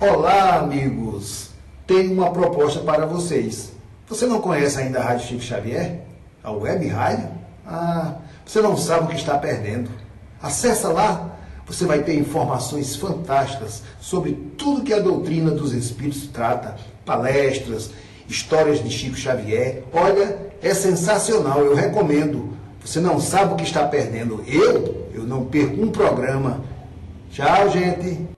Olá, amigos! Tenho uma proposta para vocês. Você não conhece ainda a Rádio Chico Xavier? A web rádio? Você não sabe o que está perdendo. Acesse lá, você vai ter informações fantásticas sobre tudo que a doutrina dos Espíritos trata, palestras, histórias de Chico Xavier. Olha, é sensacional, eu recomendo. Você não sabe o que está perdendo. Eu não perco um programa. Tchau, gente!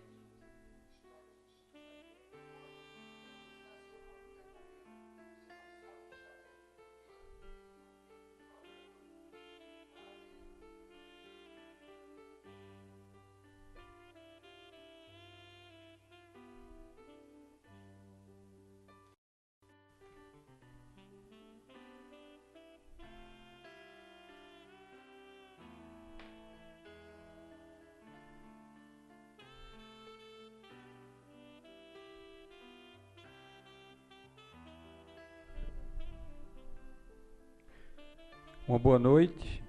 Uma boa noite,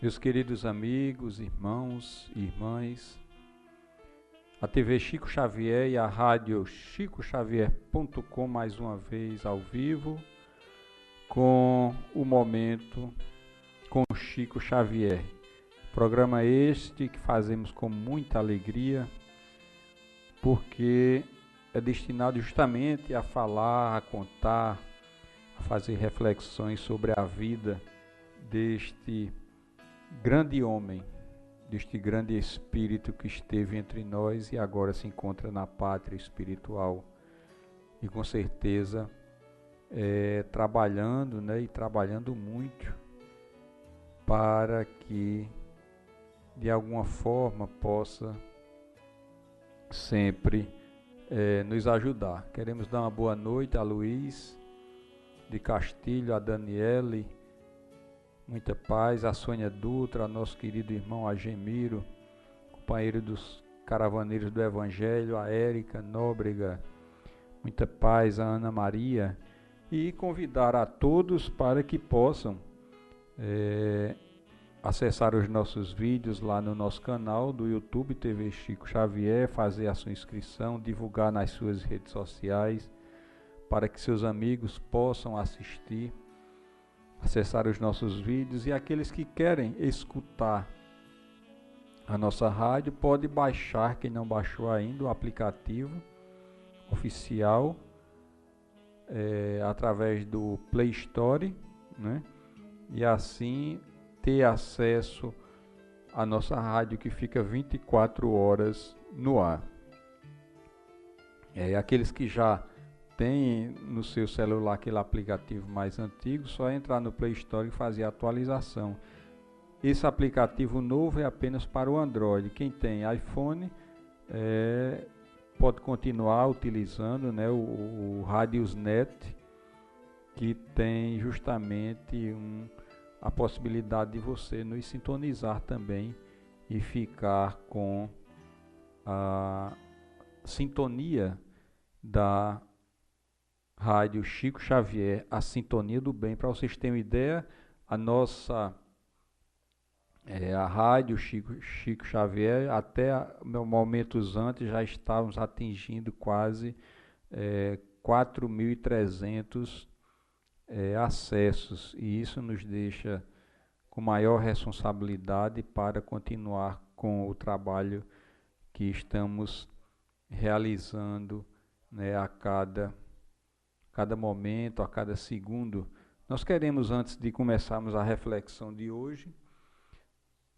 meus queridos amigos, irmãos e irmãs. A TV Chico Xavier e a rádio chicoxavier.com mais uma vez ao vivo com o Momento com Chico Xavier. Programa este que fazemos com muita alegria porque é destinado justamente a falar, a contar, a fazer reflexões sobre a vida deste grande homem, deste grande espírito que esteve entre nós e agora se encontra na pátria espiritual e com certeza trabalhando, e trabalhando muito para que de alguma forma possa sempre nos ajudar. Queremos dar uma boa noite a Luiz de Castilho, a Daniele, muita paz, a Sônia Dutra, a nosso querido irmão Agemiro, companheiro dos caravaneiros do Evangelho, a Érica Nóbrega, muita paz, a Ana Maria, e convidar a todos para que possam acessar os nossos vídeos lá no nosso canal do YouTube TV Chico Xavier, fazer a sua inscrição, divulgar nas suas redes sociais, para que seus amigos possam assistir, acessar os nossos vídeos, e aqueles que querem escutar a nossa rádio, pode baixar, quem não baixou ainda, o aplicativo oficial através do Play Store, e assim ter acesso à nossa rádio que fica 24 horas no ar. Aqueles que já tem no seu celular aquele aplicativo mais antigo, só entrar no Play Store e fazer a atualização. Esse aplicativo novo é apenas para o Android. Quem tem iPhone pode continuar utilizando o Radiosnet, que tem justamente a possibilidade de você nos sintonizar também e ficar com a sintonia da Rádio Chico Xavier, a sintonia do bem. Para vocês terem uma ideia, a Rádio Chico Xavier, até momentos antes, já estávamos atingindo quase 4.300 acessos, e isso nos deixa com maior responsabilidade para continuar com o trabalho que estamos realizando a cada momento, a cada segundo. Nós queremos, antes de começarmos a reflexão de hoje,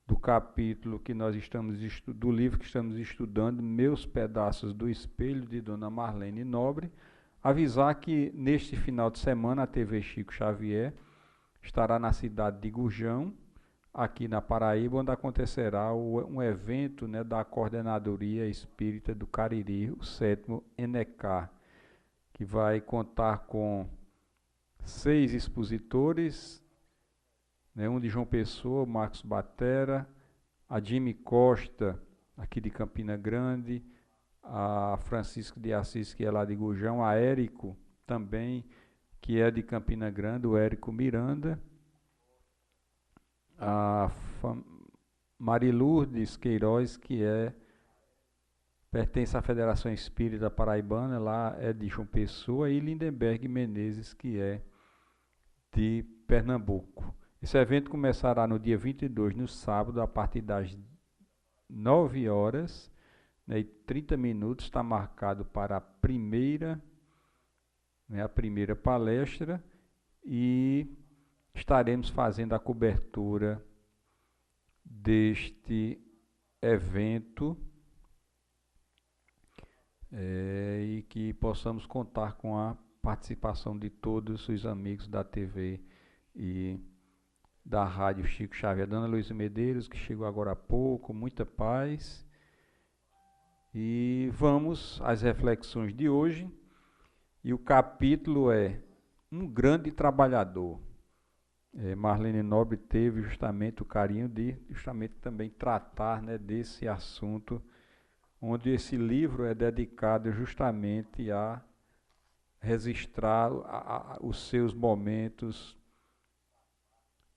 do capítulo que nós estamos do livro que estamos estudando, Meus Pedaços do Espelho, de Dona Marlene Nobre, avisar que neste final de semana a TV Chico Xavier estará na cidade de Gurjão, aqui na Paraíba, onde acontecerá um evento da Coordenadoria Espírita do Cariri, o 7º ENECAR, que vai contar com 6 expositores, um de João Pessoa, Marcos Batera, a Jimmy Costa, aqui de Campina Grande, a Francisco de Assis, que é lá de Gurjão, a Érico também, que é de Campina Grande, o Érico Miranda, a Marilourdes Queiroz, que é pertence à Federação Espírita Paraibana, lá é de João Pessoa, e Lindenberg Menezes, que é de Pernambuco. Esse evento começará no dia 22, no sábado, a partir das 9 horas, né, e 30 minutos, está marcado para a primeira palestra, e estaremos fazendo a cobertura deste evento, e que possamos contar com a participação de todos os amigos da TV e da Rádio Chico Xavier. Dona Luísa Medeiros, que chegou agora há pouco, muita paz. E vamos às reflexões de hoje. E o capítulo é Um Grande Trabalhador. Marlene Nobre teve justamente o carinho de justamente também tratar, né, desse assunto, onde esse livro é dedicado justamente a registrar os seus momentos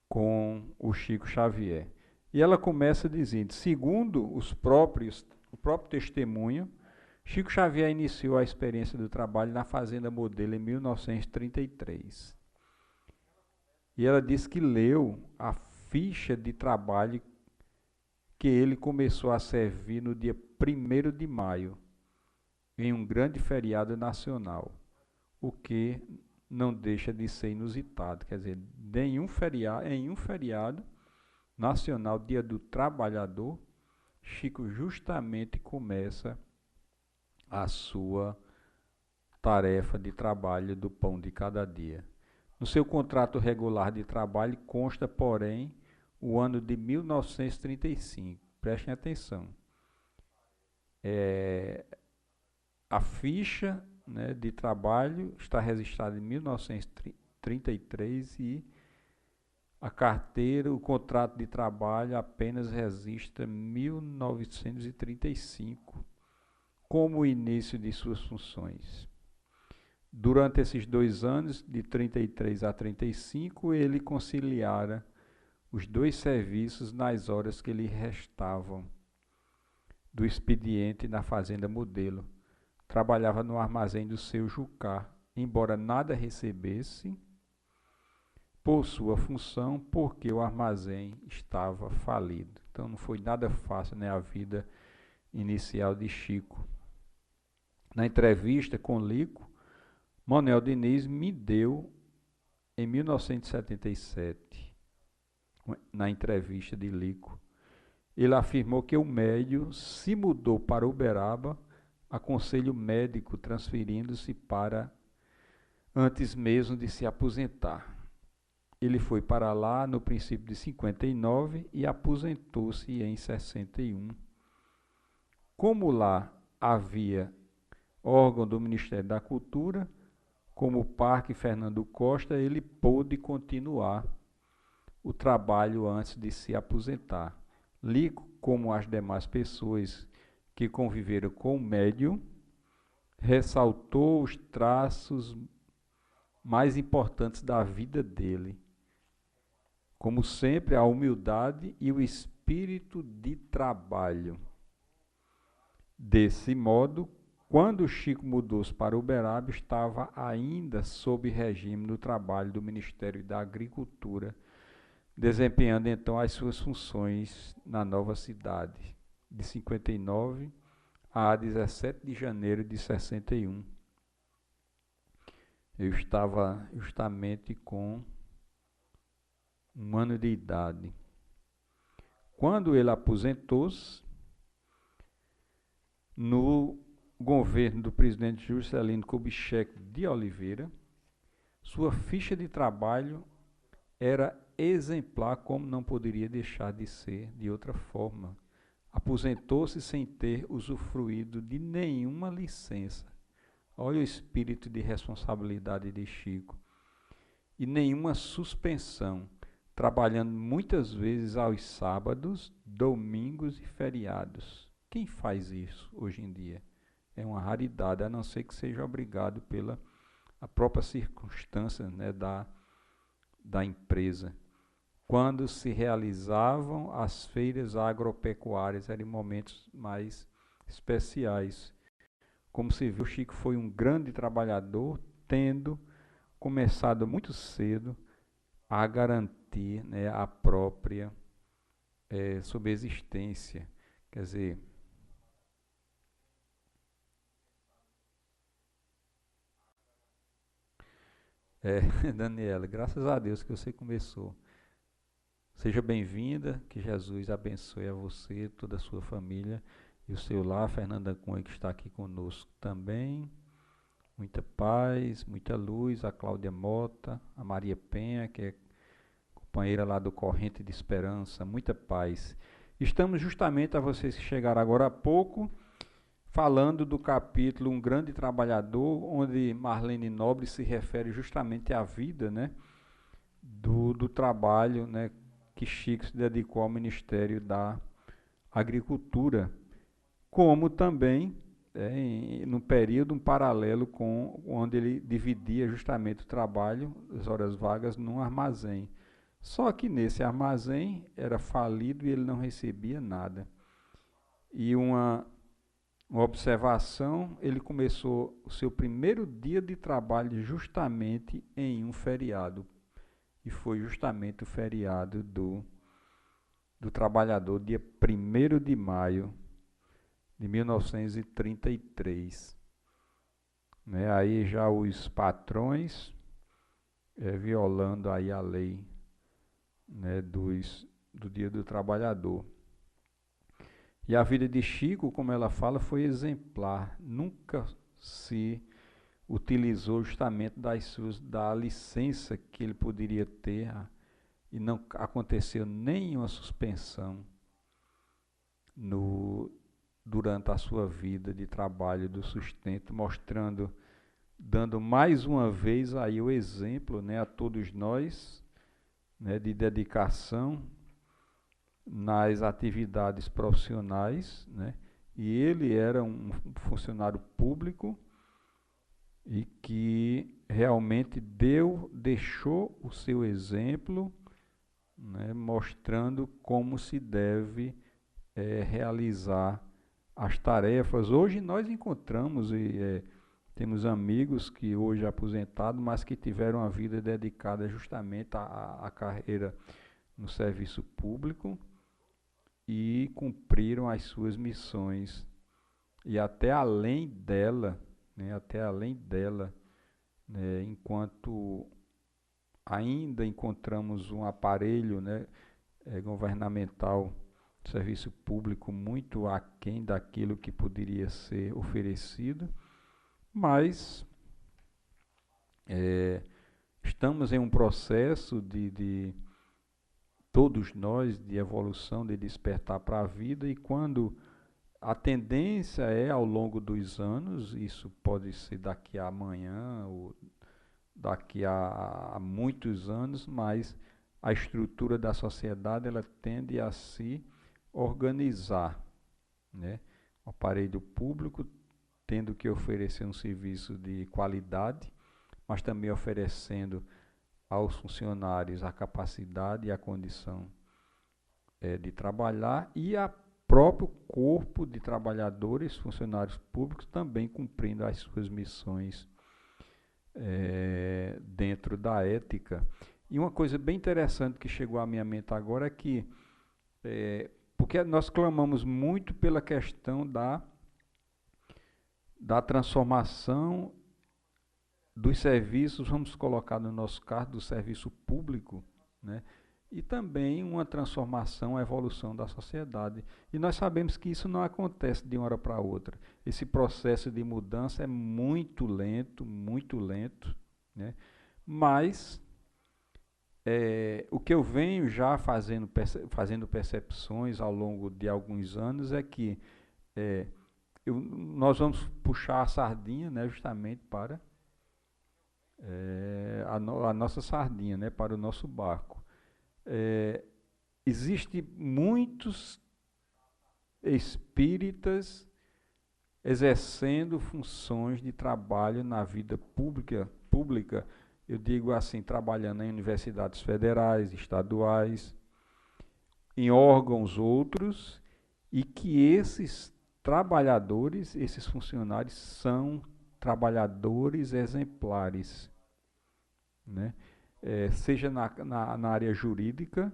com o Chico Xavier. E ela começa dizendo, segundo o próprio testemunho, Chico Xavier iniciou a experiência do trabalho na Fazenda Modelo em 1933. E ela diz que leu a ficha de trabalho que ele começou a servir no dia 1º de maio, em um grande feriado nacional, o que não deixa de ser inusitado. Quer dizer, em um feriado nacional, Dia do Trabalhador, Chico justamente começa a sua tarefa de trabalho do pão de cada dia. No seu contrato regular de trabalho consta, porém, o ano de 1935. Prestem atenção. A ficha, né, de trabalho está registrada em 1933 e a carteira, o contrato de trabalho apenas registra 1935 como o início de suas funções. Durante esses 2 anos, de 33 a 35, ele conciliara os 2 serviços nas horas que lhe restavam do expediente na Fazenda Modelo. Trabalhava no armazém do seu Jucá, embora nada recebesse por sua função, porque o armazém estava falido. Então não foi nada fácil, né, a vida inicial de Chico. Na entrevista com Lico, Manuel Diniz me deu, em 1977, na entrevista de Lico, ele afirmou que o médio se mudou para Uberaba a conselho médico, transferindo-se para antes mesmo de se aposentar. Ele foi para lá no princípio de 59 e aposentou-se em 61. Como lá havia órgão do Ministério da Cultura, como o Parque Fernando Costa, ele pôde continuar o trabalho antes de se aposentar. Lico, como as demais pessoas que conviveram com o médium, ressaltou os traços mais importantes da vida dele, como sempre, a humildade e o espírito de trabalho. Desse modo, quando Chico mudou-se para Uberaba, estava ainda sob regime do trabalho do Ministério da Agricultura, desempenhando então as suas funções na nova cidade, de 59 a 17 de janeiro de 61. Eu estava justamente com 1 ano de idade. Quando ele aposentou-se, no governo do presidente Juscelino Kubitschek de Oliveira, sua ficha de trabalho era exemplar, como não poderia deixar de ser de outra forma. Aposentou-se sem ter usufruído de nenhuma licença. Olha o espírito de responsabilidade de Chico. E nenhuma suspensão, trabalhando muitas vezes aos sábados, domingos e feriados. Quem faz isso hoje em dia? É uma raridade, a não ser que seja obrigado pela a própria circunstância, né, da empresa. Quando se realizavam as feiras agropecuárias, eram momentos mais especiais. Como se viu, Chico foi um grande trabalhador, tendo começado muito cedo a garantir, né, a própria subsistência. Quer dizer, Daniela, graças a Deus que você começou. Seja bem-vinda, que Jesus abençoe a você, toda a sua família e o seu lar. Fernanda Cunha, que está aqui conosco também. Muita paz, muita luz. A Cláudia Mota, a Maria Penha, que é companheira lá do Corrente de Esperança. Muita paz. Estamos justamente, a vocês que chegaram agora há pouco, falando do capítulo Um Grande Trabalhador, onde Marlene Nobre se refere justamente à vida, né, do trabalho, né, que Chico se dedicou ao Ministério da Agricultura, como também no período um paralelo com onde ele dividia justamente o trabalho, as horas vagas, num armazém. Só que nesse armazém era falido e ele não recebia nada. E uma observação, ele começou o seu primeiro dia de trabalho justamente em um feriado. E foi justamente o feriado do trabalhador, dia 1º de maio de 1933. Né? Aí já os patrões violando aí a lei, né, do Dia do Trabalhador. E a vida de Chico, como ela fala, foi exemplar. Nunca se utilizou justamente da licença que ele poderia ter e não aconteceu nenhuma suspensão durante a sua vida de trabalho, do sustento, dando mais uma vez aí o exemplo, né, a todos nós, né, de dedicação nas atividades profissionais, né? E ele era um funcionário público e que realmente deixou o seu exemplo, né, mostrando como se deve realizar as tarefas. Hoje nós encontramos temos amigos que hoje aposentados, mas que tiveram a vida dedicada justamente à carreira no serviço público e cumpriram as suas missões e até além dela, né, né, enquanto ainda encontramos um aparelho, né, governamental, serviço público muito aquém daquilo que poderia ser oferecido, mas estamos em um processo de todos nós, de evolução, de despertar para a vida, e quando a tendência ao longo dos anos, isso pode ser daqui a amanhã ou daqui a muitos anos, mas a estrutura da sociedade ela tende a se organizar, né? O aparelho público tendo que oferecer um serviço de qualidade, mas também oferecendo aos funcionários a capacidade e a condição de trabalhar, e a próprio corpo de trabalhadores, funcionários públicos, também cumprindo as suas missões dentro da ética. E uma coisa bem interessante que chegou à minha mente agora é que, porque nós clamamos muito pela questão da transformação dos serviços, vamos colocar no nosso caso, do serviço público, né? E também uma transformação, uma evolução da sociedade. E nós sabemos que isso não acontece de uma hora para outra. Esse processo de mudança é muito lento, né? Mas o que eu venho já fazendo percepções ao longo de alguns anos é que nós vamos puxar a sardinha, né, justamente para a nossa sardinha, né, para o nosso barco. Existem muitos espíritas exercendo funções de trabalho na vida pública, eu digo assim, trabalhando em universidades federais, estaduais, em órgãos outros, e que esses trabalhadores, esses funcionários são trabalhadores exemplares, né? Seja na área jurídica,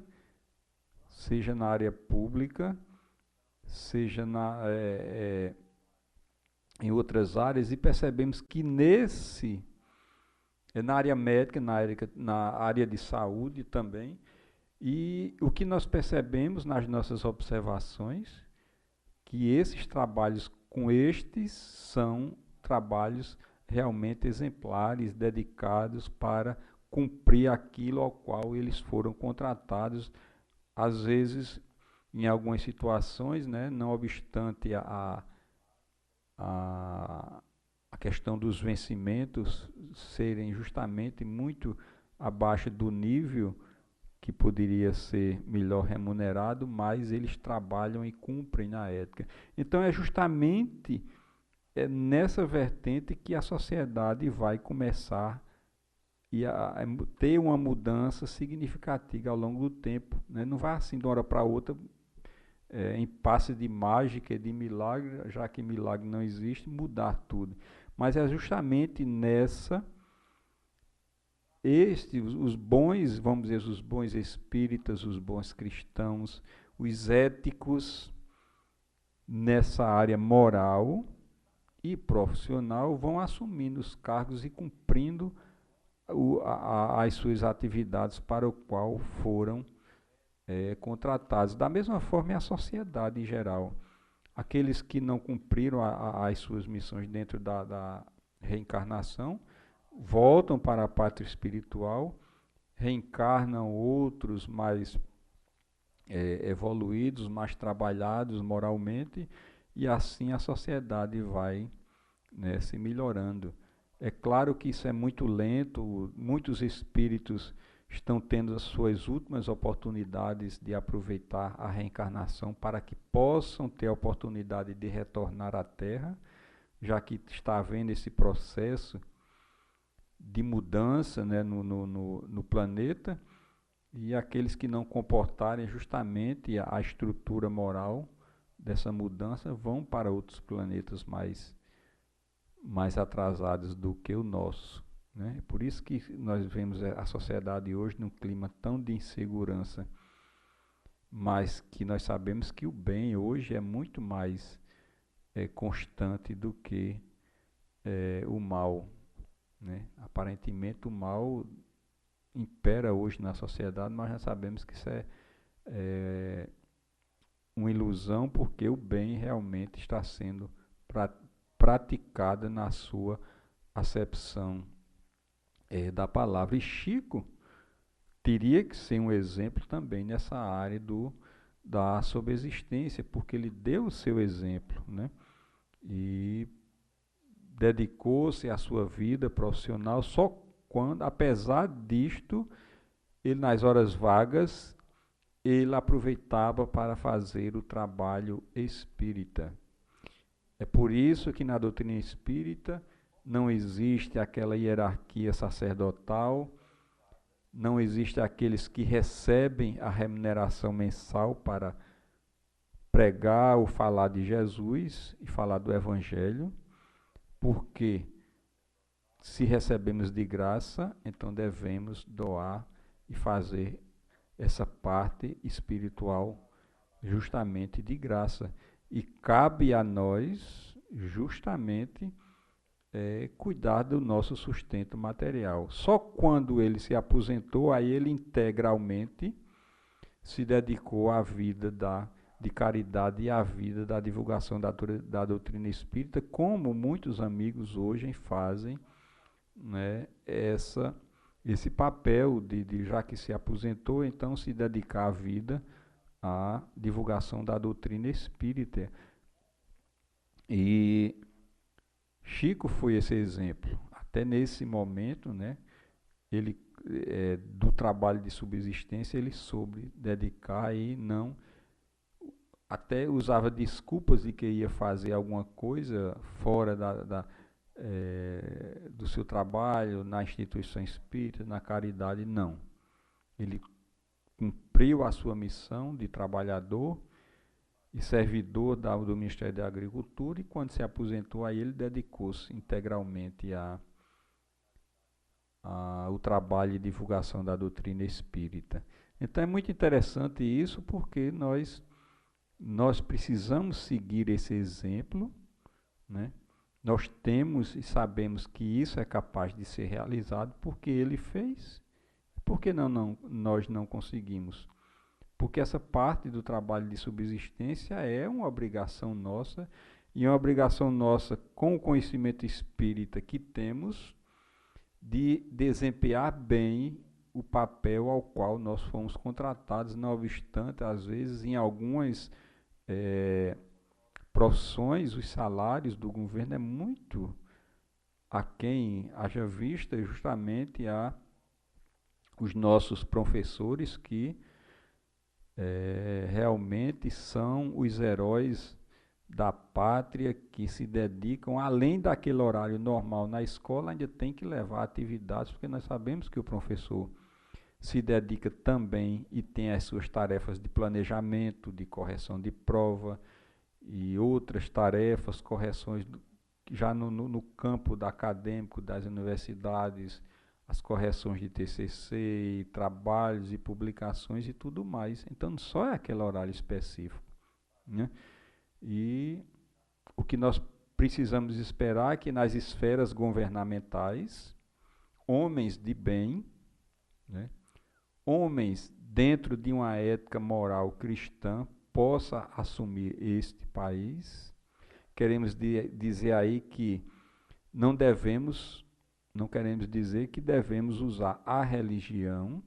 seja na área pública, seja em outras áreas, e percebemos que na área médica, na área de saúde também, e o que nós percebemos nas nossas observações, que esses trabalhos com estes são trabalhos realmente exemplares, dedicados para cumprir aquilo ao qual eles foram contratados, às vezes, em algumas situações, né, não obstante a questão dos vencimentos serem justamente muito abaixo do nível que poderia ser melhor remunerado, mas eles trabalham e cumprem na ética. Então é justamente nessa vertente que a sociedade vai começar a ter uma mudança significativa ao longo do tempo, né? Não vai assim de uma hora para outra, em passe de mágica, de milagre, já que milagre não existe, mudar tudo. Mas é justamente os bons, vamos dizer, os bons espíritas, os bons cristãos, os éticos nessa área moral e profissional vão assumindo os cargos e cumprindo as suas atividades para o qual foram contratados. Da mesma forma é a sociedade em geral. Aqueles que não cumpriram as suas missões dentro da reencarnação voltam para a pátria espiritual, reencarnam outros mais evoluídos, mais trabalhados moralmente, e assim a sociedade vai, né, se melhorando. É claro que isso é muito lento, muitos espíritos estão tendo as suas últimas oportunidades de aproveitar a reencarnação para que possam ter a oportunidade de retornar à Terra, já que está havendo esse processo de mudança, né, no planeta, e aqueles que não comportarem justamente a estrutura moral dessa mudança vão para outros planetas mais atrasados do que o nosso, né? Por isso que nós vemos a sociedade hoje num clima tão de insegurança, mas que nós sabemos que o bem hoje é muito mais constante do que o mal, né? Aparentemente o mal impera hoje na sociedade, mas nós sabemos que isso é uma ilusão, porque o bem realmente está sendo praticado na sua acepção da palavra. E Chico teria que ser um exemplo também nessa área da subsistência, porque ele deu o seu exemplo, né? E dedicou-se à sua vida profissional só quando, apesar disto, ele nas horas vagas, ele aproveitava para fazer o trabalho espírita. É por isso que na doutrina espírita não existe aquela hierarquia sacerdotal, não existe aqueles que recebem a remuneração mensal para pregar ou falar de Jesus e falar do Evangelho, porque se recebemos de graça, então devemos doar e fazer essa parte espiritual justamente de graça. E cabe a nós, justamente, cuidar do nosso sustento material. Só quando ele se aposentou, aí ele integralmente se dedicou à vida de caridade e à vida da divulgação da doutrina espírita, como muitos amigos hoje fazem, né, esse papel já que se aposentou, então se dedicar à vida, à divulgação da doutrina espírita. E Chico foi esse exemplo. Até nesse momento, né, ele, do trabalho de subsistência, ele soube dedicar e não... Até usava desculpas de que ia fazer alguma coisa fora do seu trabalho, na instituição espírita, na caridade, não. Ele cumpriu a sua missão de trabalhador e servidor do Ministério da Agricultura, e quando se aposentou, aí ele dedicou-se integralmente ao trabalho de divulgação da doutrina espírita. Então é muito interessante isso, porque nós precisamos seguir esse exemplo, né? Nós temos e sabemos que isso é capaz de ser realizado porque ele fez. Por que nós não conseguimos? Porque essa parte do trabalho de subsistência é uma obrigação nossa, e é uma obrigação nossa com o conhecimento espírita que temos de desempenhar bem o papel ao qual nós fomos contratados, não obstante, às vezes, em algumas profissões, os salários do governo é muito aquém, haja vista justamente os nossos professores que realmente são os heróis da pátria, que se dedicam, além daquele horário normal na escola, ainda tem que levar atividades, porque nós sabemos que o professor se dedica também e tem as suas tarefas de planejamento, de correção de prova e outras tarefas, correções já no campo acadêmico das universidades, as correções de TCC, trabalhos e publicações e tudo mais. Então, só é aquele horário específico, né? E o que nós precisamos esperar é que nas esferas governamentais, homens de bem, né, homens dentro de uma ética moral cristã, possa assumir este país. Queremos dizer aí que não queremos dizer que devemos usar a religião,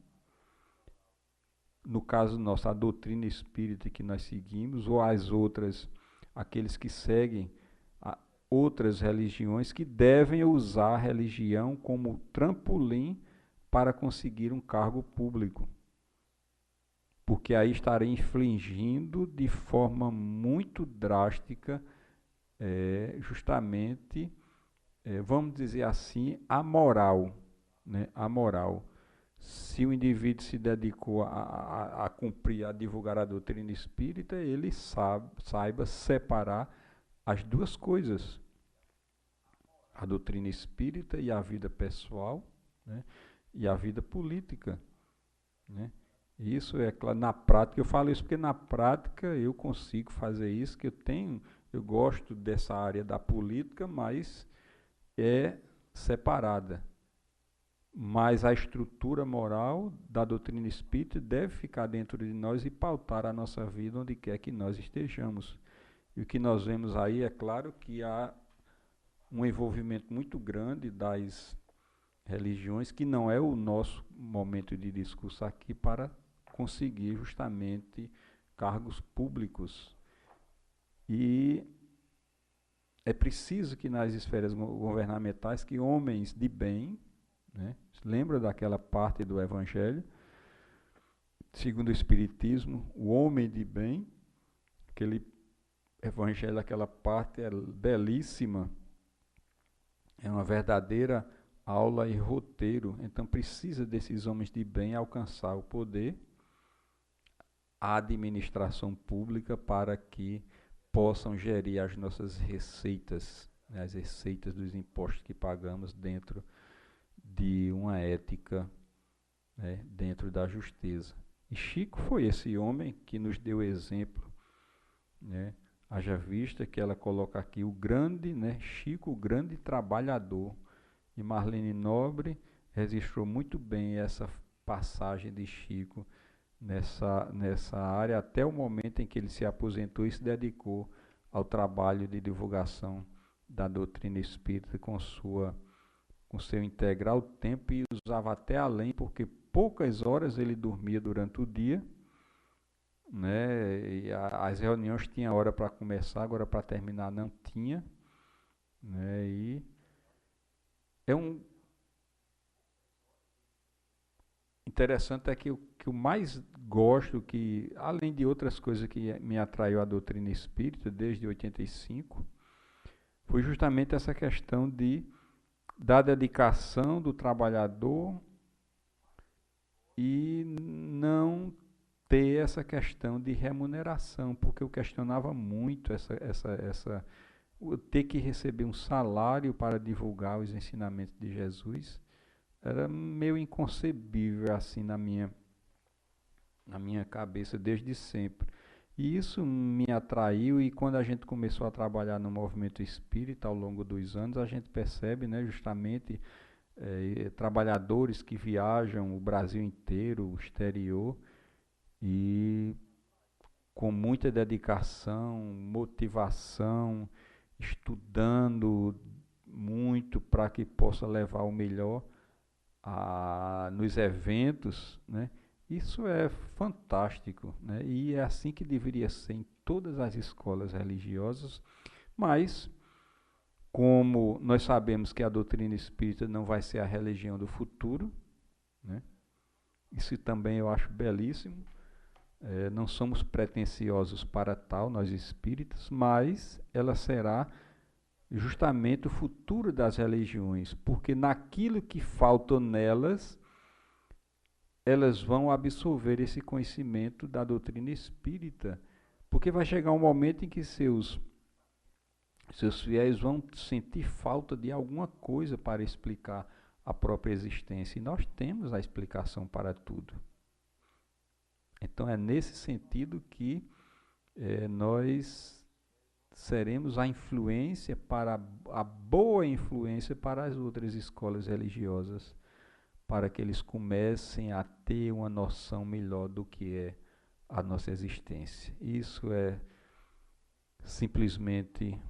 no caso nosso, a doutrina espírita que nós seguimos, ou as outras, aqueles que seguem outras religiões, que devem usar a religião como trampolim para conseguir um cargo público. Porque aí estarei infringindo de forma muito drástica, justamente, vamos dizer assim, a moral, né? A moral. Se o indivíduo se dedicou a cumprir, a divulgar a doutrina espírita, ele saiba separar as duas coisas, a doutrina espírita e a vida pessoal, né? E a vida política, né? Isso é claro, na prática, eu falo isso porque na prática eu consigo fazer isso, que eu gosto dessa área da política, mas é separada. Mas a estrutura moral da doutrina espírita deve ficar dentro de nós e pautar a nossa vida onde quer que nós estejamos. E o que nós vemos aí, é claro que há um envolvimento muito grande das religiões, que não é o nosso momento de discurso aqui, para conseguir justamente cargos públicos. E é preciso que nas esferas governamentais, que homens de bem, né? Lembra daquela parte do Evangelho, segundo o Espiritismo, o homem de bem, aquele Evangelho, aquela parte é belíssima, é uma verdadeira aula e roteiro. Então precisa desses homens de bem alcançar o poder, a administração pública, para que possam gerir as nossas receitas, né, as receitas dos impostos que pagamos dentro de uma ética, né, dentro da justiça. E Chico foi esse homem que nos deu exemplo, né? Haja vista que ela coloca aqui o grande, né, Chico, o grande trabalhador. E Marlene Nobre registrou muito bem essa passagem de Chico nessa área, até o momento em que ele se aposentou e se dedicou ao trabalho de divulgação da doutrina espírita com seu integral tempo, e usava até além, porque poucas horas ele dormia durante o dia, né? E as reuniões tinha hora para começar, agora para terminar não tinha, né? E interessante é que o que eu mais gosto, que além de outras coisas que me atraiu à doutrina espírita desde 85, foi justamente essa questão da dedicação do trabalhador e não ter essa questão de remuneração, porque eu questionava muito ter que receber um salário para divulgar os ensinamentos de Jesus. Era meio inconcebível assim na minha cabeça desde sempre. E isso me atraiu, e quando a gente começou a trabalhar no movimento espírita ao longo dos anos, a gente percebe, né, justamente trabalhadores que viajam o Brasil inteiro, o exterior, e com muita dedicação, motivação, estudando muito para que possa levar o melhor nos eventos, né? Isso é fantástico, né? E é assim que deveria ser em todas as escolas religiosas, mas como nós sabemos que a doutrina espírita não vai ser a religião do futuro, né? Isso também eu acho belíssimo. Não somos pretensiosos para tal, nós espíritas, mas ela será justamente o futuro das religiões, porque naquilo que falta nelas, elas vão absorver esse conhecimento da doutrina espírita, porque vai chegar um momento em que seus fiéis vão sentir falta de alguma coisa para explicar a própria existência, e nós temos a explicação para tudo. Então é nesse sentido que nós seremos a influência a boa influência para as outras escolas religiosas, para que eles comecem a ter uma noção melhor do que é a nossa existência. Isso é simplesmente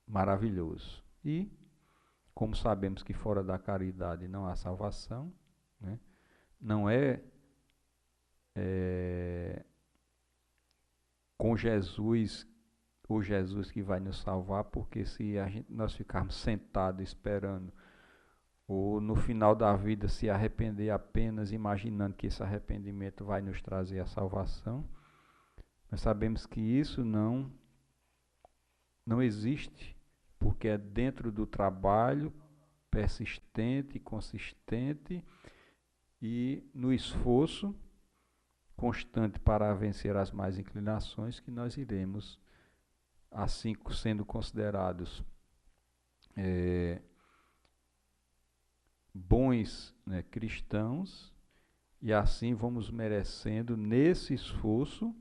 maravilhoso. E, como sabemos que fora da caridade não há salvação, né? Não é com Jesus, o Jesus que vai nos salvar, porque se nós ficarmos sentados esperando, ou no final da vida se arrepender apenas imaginando que esse arrependimento vai nos trazer a salvação, nós sabemos que isso não existe, porque é dentro do trabalho persistente, consistente e no esforço constante para vencer as más inclinações que nós iremos, assim sendo considerados bons, né, cristãos, e assim vamos merecendo nesse esforço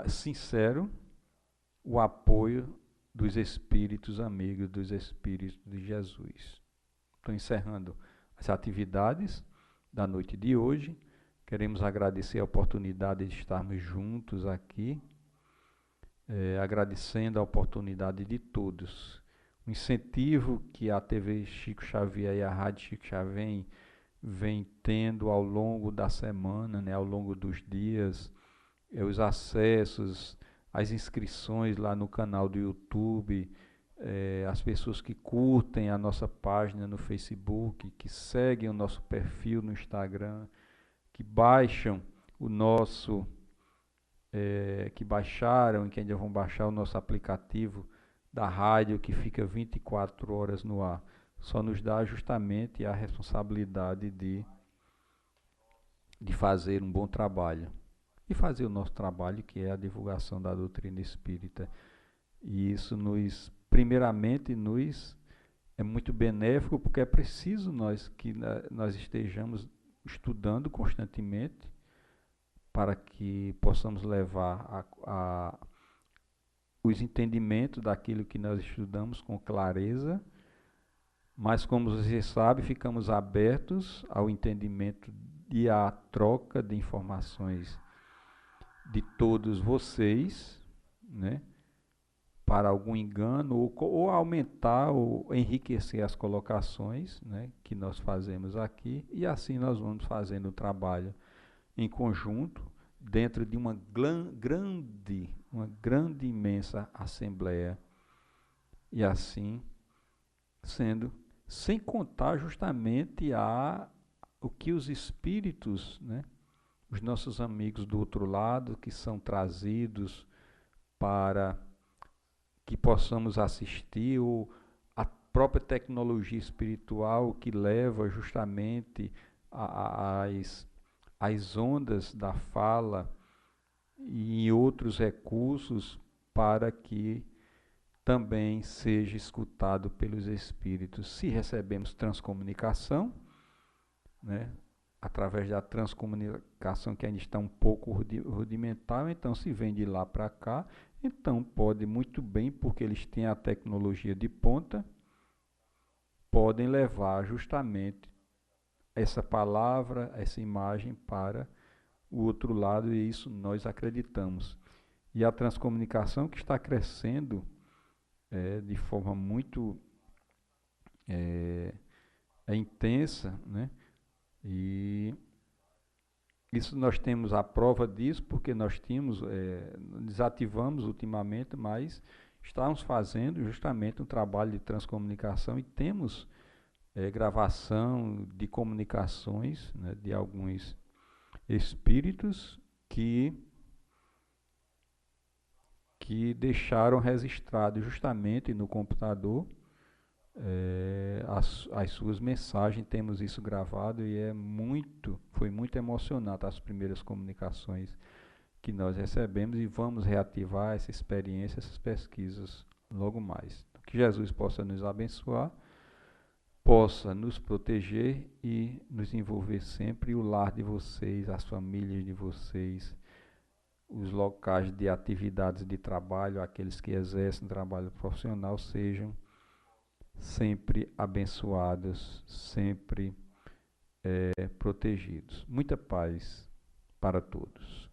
sincero o apoio dos espíritos amigos, dos espíritos de Jesus. Estou encerrando as atividades da noite de hoje. Queremos agradecer a oportunidade de estarmos juntos aqui, agradecendo a oportunidade de todos. O incentivo que a TV Chico Xavier e a Rádio Chico Xavier vem tendo ao longo da semana, né, ao longo dos dias, os acessos, as inscrições lá no canal do YouTube, as pessoas que curtem a nossa página no Facebook, que seguem o nosso perfil no Instagram, que baixam que baixaram e que ainda vão baixar o nosso aplicativo da rádio, que fica 24 horas no ar. Só nos dá justamente a responsabilidade de fazer um bom trabalho. E fazer o nosso trabalho, que é a divulgação da doutrina espírita. E isso primeiramente, é muito benéfico, porque é preciso que nós estejamos estudando constantemente para que possamos levar os entendimentos daquilo que nós estudamos com clareza, mas, como você sabe, ficamos abertos ao entendimento e à troca de informações de todos vocês, né, para algum engano ou aumentar ou enriquecer as colocações, né, que nós fazemos aqui, e assim nós vamos fazendo o trabalho em conjunto dentro de uma grande, imensa assembleia, e assim sendo, sem contar justamente o que os espíritos, né, os nossos amigos do outro lado, que são trazidos para que possamos assistir, ou a própria tecnologia espiritual que leva justamente as ondas da fala e outros recursos para que também seja escutado pelos espíritos. Se recebemos transcomunicação, né, através da transcomunicação que ainda está um pouco rudimentar, então se vem de lá para cá, então pode muito bem, porque eles têm a tecnologia de ponta, podem levar justamente essa palavra, essa imagem para o outro lado, e isso nós acreditamos. E a transcomunicação que está crescendo de forma muito intensa, né? E isso nós temos a prova disso, porque nós tínhamos, desativamos ultimamente, mas estamos fazendo justamente um trabalho de transcomunicação e temos gravação de comunicações, né, de alguns espíritos que deixaram registrado justamente no computador as suas mensagens. Temos isso gravado e foi muito emocionante as primeiras comunicações que nós recebemos, e vamos reativar essa experiência, essas pesquisas logo mais. Que Jesus possa nos abençoar, possa nos proteger e nos envolver sempre, o lar de vocês, as famílias de vocês, os locais de atividades de trabalho, aqueles que exercem trabalho profissional, sejam sempre abençoados, sempre protegidos. Muita paz para todos.